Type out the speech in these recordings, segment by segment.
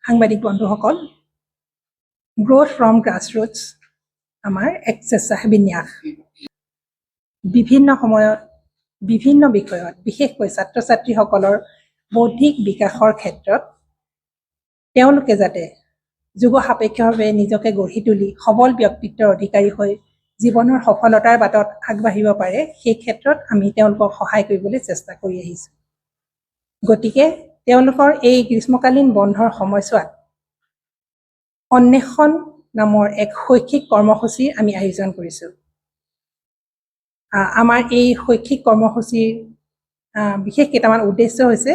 সাংবাদিক বন্ধুসকল, growth from গ্ৰাছৰুটছ আমাৰ এক স্বেচ্ছাসেৱী বিভিন্ন সময়ত বিভিন্ন বিষয়ত বিশেষকৈ ছাত্ৰ ছাত্ৰীসকলৰ বৌদ্ধিক বিকাশৰ ক্ষেত্ৰত তেওঁলোকে যাতে যুগ সাপেক্ষভাৱে নিজকে গঢ়ি তুলি সবল ব্যক্তিত্বৰ অধিকাৰী হৈ জীৱনৰ সফলতাৰ বাটত আগবাঢ়িব পাৰে, সেই ক্ষেত্ৰত আমি তেওঁলোকক সহায় কৰিবলৈ চেষ্টা কৰি আহিছোঁ। গতিকে তেওঁলোকৰ এই গ্ৰীষ্মকালীন বন্ধৰ সময়ছোৱাত অন্বেষণ নামৰ এক শৈক্ষিক কৰ্মসূচীৰ আমি আয়োজন কৰিছোঁ। আমাৰ এই শৈক্ষিক কৰ্মসূচীৰ বিশেষ কেইটামান উদ্দেশ্য হৈছে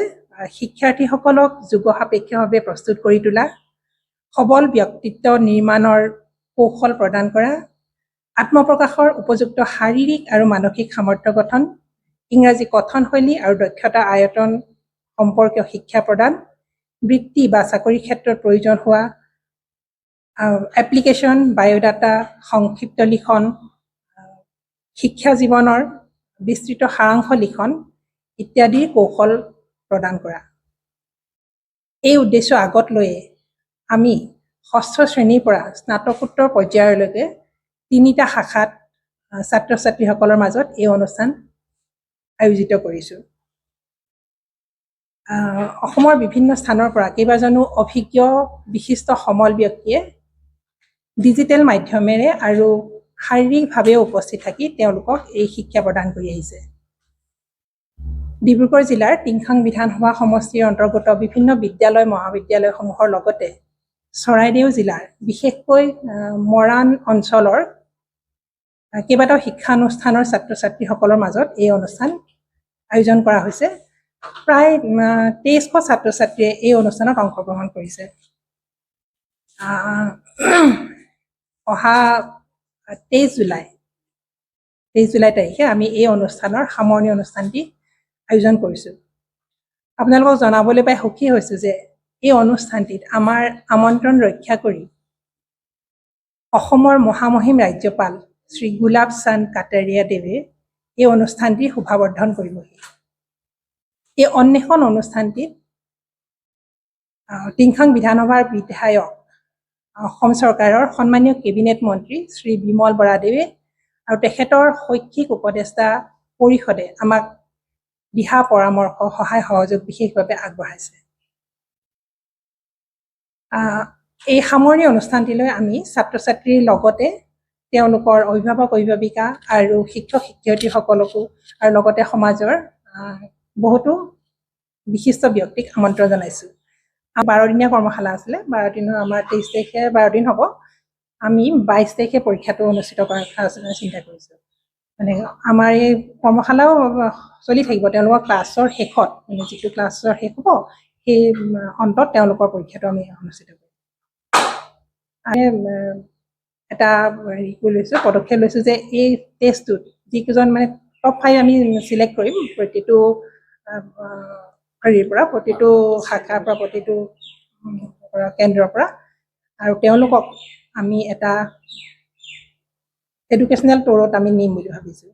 শিক্ষাৰ্থীসকলক যুগ সাপেক্ষভাৱে প্ৰস্তুত কৰি তোলা, সবল ব্যক্তিত্ব নিৰ্মাণৰ কৌশল প্ৰদান কৰা, আত্মপ্ৰকাশৰ উপযুক্ত শাৰীৰিক আৰু মানসিক সামৰ্থ্য গঠন, ইংৰাজী কথনশৈলী আৰু দক্ষতা আয়তন সম্পৰ্কীয় শিক্ষা প্ৰদান, বৃত্তি বা চাকৰিৰ ক্ষেত্ৰত প্ৰয়োজন হোৱা এপ্লিকেশ্যন, বায়'ডাটা, সংক্ষিপ্ত লিখন, শিক্ষা জীৱনৰ বিস্তৃত সাৰাংশ লিখন ইত্যাদিৰ কৌশল প্ৰদান কৰা। এই উদ্দেশ্য আগত লৈয়ে আমি ষষ্ঠ শ্ৰেণীৰ পৰা স্নাতকোত্তৰ পৰ্যায়লৈকে 3টা শাখাত ছাত্ৰ ছাত্ৰীসকলৰ মাজত এই অনুষ্ঠান আয়োজিত কৰিছোঁ। অসমৰ বিভিন্ন স্থানৰ পৰা কেইবাজনো অভিজ্ঞ বিশিষ্ট সমল ব্যক্তিয়ে ডিজিটেল মাধ্যমেৰে আৰু শাৰীৰিকভাৱে উপস্থিত থাকি তেওঁলোকক এই শিক্ষা প্ৰদান কৰি আহিছে। ডিব্ৰুগড় জিলাৰ টিংখাং বিধানসভা সমষ্টিৰ অন্তৰ্গত বিভিন্ন বিদ্যালয় মহাবিদ্যালয়সমূহৰ লগতে চৰাইদেউ জিলাৰ বিশেষকৈ মৰাণ অঞ্চলৰ কেইবাটাও শিক্ষানুষ্ঠানৰ ছাত্ৰ ছাত্ৰীসকলৰ মাজত এই অনুষ্ঠান আয়োজন কৰা হৈছে। প্ৰায় 2300 ছাত্ৰ ছাত্ৰীয়ে এই অনুষ্ঠানত অংশগ্ৰহণ কৰিছে। অহা 23 জুলাই তাৰিখে আমি এই অনুষ্ঠানৰ সামৰণি অনুষ্ঠানটি আয়োজন কৰিছোঁ। আপোনালোকক জনাবলৈ পাই সুখী হৈছোঁ যে এই অনুষ্ঠানটিত আমাৰ আমন্ত্ৰণ ৰক্ষা কৰি অসমৰ মহামহিম ৰাজ্যপাল শ্ৰী গুলাব চান্দ কাটাৰিয়া দেৱে এই অনুষ্ঠানটি শোভাবৰ্ধন কৰিবহি। এই অন্বেষণ অনুষ্ঠানটিত টিংখাং বিধানসভাৰ বিধায়ক অসম চৰকাৰৰ সন্মানীয় কেবিনেট মন্ত্ৰী শ্ৰী বিমল বৰাদেৱে আৰু তেখেতৰ শৈক্ষিক উপদেষ্টা পৰিষদে আমাক দিহা পৰামৰ্শ সহায় সহযোগ বিশেষভাৱে আগবঢ়াইছে। এই সামৰণি অনুষ্ঠানটিলৈ আমি ছাত্ৰ ছাত্ৰীৰ লগতে তেওঁলোকৰ অভিভাৱক অভিভাৱিকা আৰু শিক্ষক শিক্ষয়িত্ৰীসকলকো আৰু লগতে সমাজৰ বহুতো বিশিষ্ট ব্যক্তিক আমন্ত্ৰণ জনাইছোঁ। 12 দিনীয়া কৰ্মশালা আছিলে। 12 দিনৰ আমাৰ 23 তাৰিখে 12 দিন হ'ব। আমি 22 তাৰিখে পৰীক্ষাটো অনুষ্ঠিত কৰাৰ কথা চিন্তা কৰিছোঁ। মানে আমাৰ এই কৰ্মশালাও চলি থাকিব। তেওঁলোকৰ ক্লাছৰ শেষত, মানে যিটো ক্লাছৰ শেষ হ'ব সেই অন্তত তেওঁলোকৰ পৰীক্ষাটো আমি অনুষ্ঠিত কৰিম। এটা পদক্ষেপ লৈছোঁ যে এই টেষ্টটোত যিকেইজন মানে টপ 5 আমি চিলেক্ট কৰিম প্ৰতিটো প্ৰতিটো শাখাৰ পৰা, প্ৰতিটো কেন্দ্ৰৰ পৰা, আৰু তেওঁলোকক আমি এটা এডুকেশ্যনেল টুৰত আমি নিম বুলি ভাবিছোঁ।